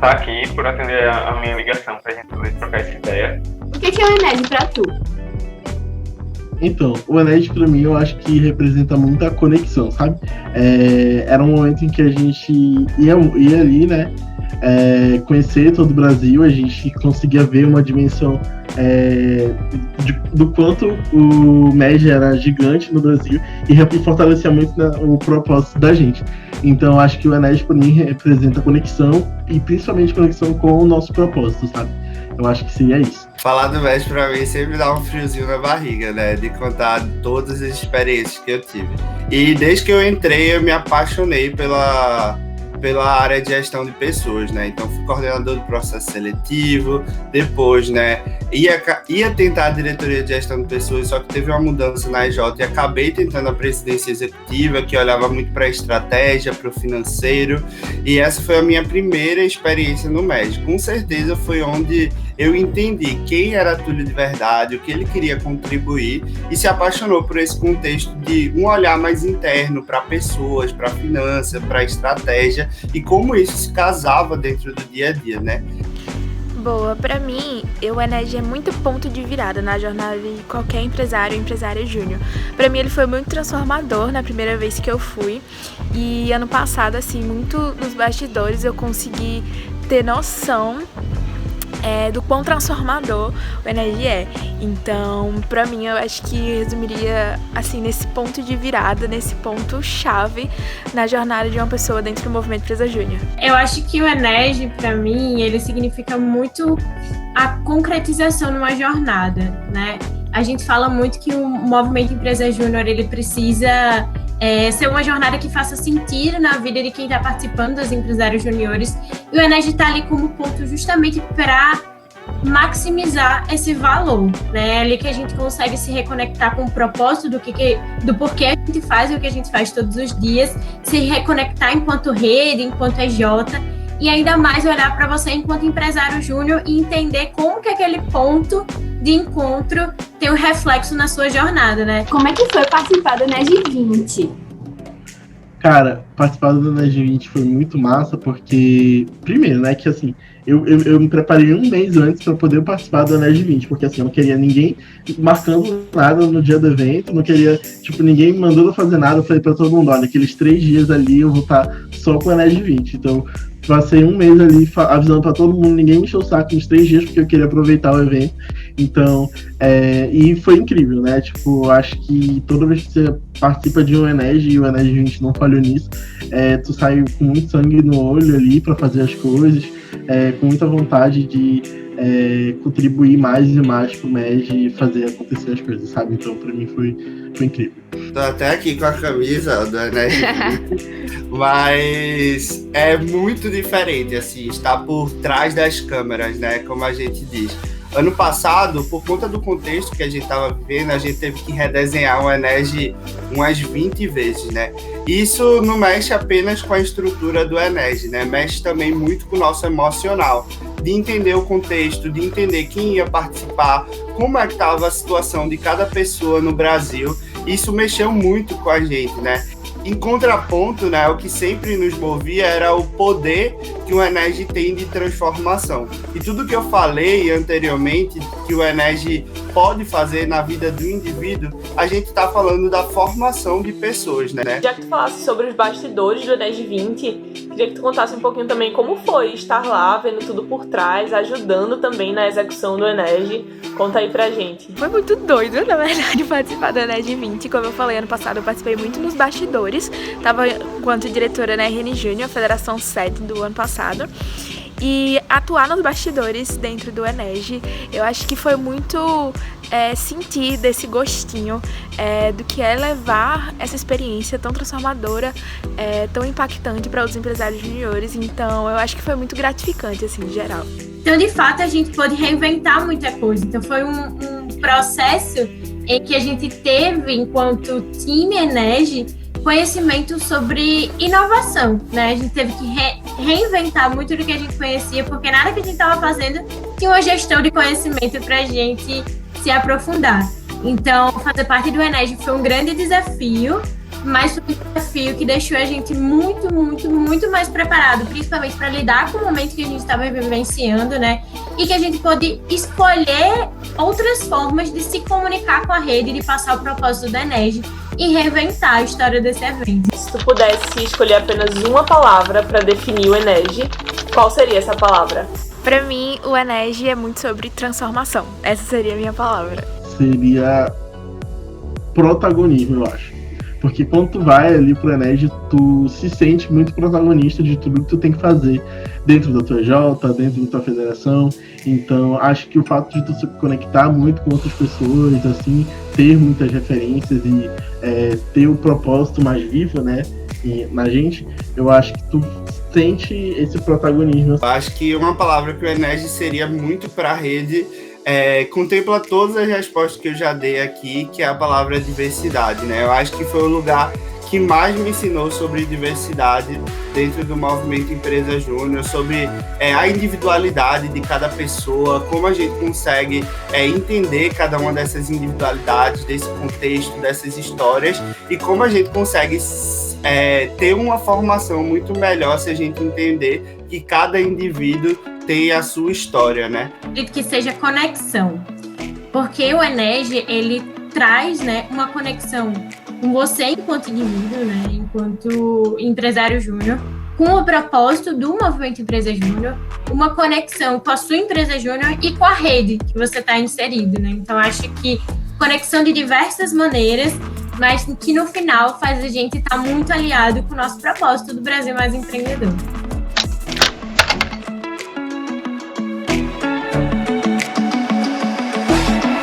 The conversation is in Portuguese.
estar aqui, por atender a minha ligação para a gente poder trocar essa ideia. O que é o Ened para tu? Então, o Ened pra mim eu acho que representa muita conexão, sabe? Era um momento em que a gente ia ali, né? Conhecer todo o Brasil, a gente conseguia ver uma dimensão do quanto o MEG era gigante no Brasil e fortalecia muito o propósito da gente. Então, acho que o Ened pra mim representa conexão e principalmente conexão com o nosso propósito, sabe? Eu acho que seria isso. Falar do MEG pra mim sempre dá um friozinho na barriga, né? De contar todas as experiências que eu tive. E desde que eu entrei, eu me apaixonei pela área de gestão de pessoas, né? Então, fui coordenador do processo seletivo, depois, né, ia tentar a diretoria de gestão de pessoas, só que teve uma mudança na EJ e acabei tentando a presidência executiva, que olhava muito para a estratégia, para o financeiro, e essa foi a minha primeira experiência no MEG. Com certeza foi onde eu entendi quem era Túlio de verdade, o que ele queria contribuir e se apaixonou por esse contexto de um olhar mais interno para pessoas, para finança, para estratégia e como isso se casava dentro do dia a dia, né? Boa, pra mim, o Ened é muito ponto de virada na jornada de qualquer empresário ou empresária júnior. Pra mim, ele foi muito transformador na primeira vez que eu fui. E ano passado, assim, muito nos bastidores, eu consegui ter noção do quão transformador o Ened é. Então, pra mim, eu acho que resumiria, assim, nesse ponto de virada, nesse ponto chave na jornada de uma pessoa dentro do movimento Empresa Júnior. Eu acho que o Ened, pra mim, ele significa muito a concretização numa jornada, né? A gente fala muito que o movimento Empresa Júnior, ele precisa ser uma jornada que faça sentido na vida de quem está participando dos empresários juniores. E o Ened está ali como ponto justamente para maximizar esse valor, né? É ali que a gente consegue se reconectar com o propósito do porquê a gente faz o que a gente faz todos os dias, se reconectar enquanto rede, enquanto EJ, e ainda mais olhar para você enquanto empresário júnior e entender como que aquele ponto de encontro tem um reflexo na sua jornada, né? Como é que foi participar do Ened 20? Cara, participar do Ened 20 foi muito massa, porque, primeiro, né, que assim, eu me preparei um mês antes para poder participar do Ened 20, porque assim, eu não queria ninguém marcando nada no dia do evento, não queria, ninguém me mandando fazer nada. Eu falei para todo mundo, olha, aqueles 3 dias ali eu vou estar só com o Ened 20, então passei um mês ali avisando para todo mundo, ninguém me encheu o saco nos 3 dias, porque eu queria aproveitar o evento. Então, e foi incrível, né? Acho que toda vez que você participa de um Ened, e o Ened 20 não falhou nisso, tu sai com muito sangue no olho ali para fazer as coisas, com muita vontade de contribuir mais e mais pro MEG e fazer acontecer as coisas, sabe? Então, pra mim foi incrível. Tô até aqui com a camisa do Ened 20, mas é muito diferente, assim, estar por trás das câmeras, né? Como a gente diz. Ano passado, por conta do contexto que a gente estava vivendo, a gente teve que redesenhar o Ened umas 20 vezes, né? Isso não mexe apenas com a estrutura do Ened, né? Mexe também muito com o nosso emocional, de entender o contexto, de entender quem ia participar, como é que estava a situação de cada pessoa no Brasil. Isso mexeu muito com a gente, né? Em contraponto, né, o que sempre nos movia era o poder que o Ened tem de transformação. E tudo que eu falei anteriormente, que o Ened pode fazer na vida do indivíduo, a gente está falando da formação de pessoas, né? Já que tu falasse sobre os bastidores do Ened 20, queria que tu contasse um pouquinho também como foi estar lá, vendo tudo por trás, ajudando também na execução do Ened. Conta aí pra gente. Foi muito doido, na verdade, participar do Ened 20. Como eu falei, ano passado eu participei muito nos bastidores. Estava enquanto diretora na RN Júnior, Federação 7 do ano passado. E atuar nos bastidores dentro do Ened, eu acho que foi muito sentir desse gostinho do que é levar essa experiência tão transformadora, tão impactante para os empresários juniores. Então, eu acho que foi muito gratificante, assim, em geral. Então, de fato, a gente pôde reinventar muita coisa. Então, foi um processo em que a gente teve, enquanto time Ened, conhecimento sobre inovação, né? A gente teve que reinventar muito do que a gente conhecia, porque nada que a gente estava fazendo tinha uma gestão de conhecimento para a gente se aprofundar. Então, fazer parte do Ened foi um grande desafio, mas foi um desafio que deixou a gente muito, muito, muito mais preparado, principalmente para lidar com o momento que a gente estava vivenciando, né? E que a gente pôde escolher outras formas de se comunicar com a rede, de passar o propósito da Enege e reinventar a história desse evento. Se tu pudesse escolher apenas uma palavra para definir o Enege, qual seria essa palavra? Pra mim, o Enege é muito sobre transformação. Essa seria a minha palavra. Seria protagonismo, eu acho. Porque quando tu vai ali pro Enege, tu se sente muito protagonista de tudo que tu tem que fazer dentro da tua Jota, dentro da tua federação. Então, acho que o fato de tu se conectar muito com outras pessoas, assim, ter muitas referências e ter o propósito mais vivo, né, na gente, eu acho que tu sente esse protagonismo. Eu acho que uma palavra que o Enege seria muito para a rede contempla todas as respostas que eu já dei aqui, que é a palavra diversidade, né? Eu acho que foi o lugar que mais me ensinou sobre diversidade dentro do movimento Empresa Júnior, sobre a individualidade de cada pessoa, como a gente consegue entender cada uma dessas individualidades, desse contexto, dessas histórias, e como a gente consegue ter uma formação muito melhor se a gente entender que cada indivíduo tem a sua história, né? Acredito que seja conexão, porque o Enege, ele traz, né, uma conexão com você enquanto indivíduo, né, enquanto empresário júnior, com o propósito do movimento Empresa Júnior, uma conexão com a sua empresa júnior e com a rede que você está inserido, né? Então, acho que conexão de diversas maneiras, mas que no final faz a gente estar muito aliado com o nosso propósito do Brasil Mais Empreendedor.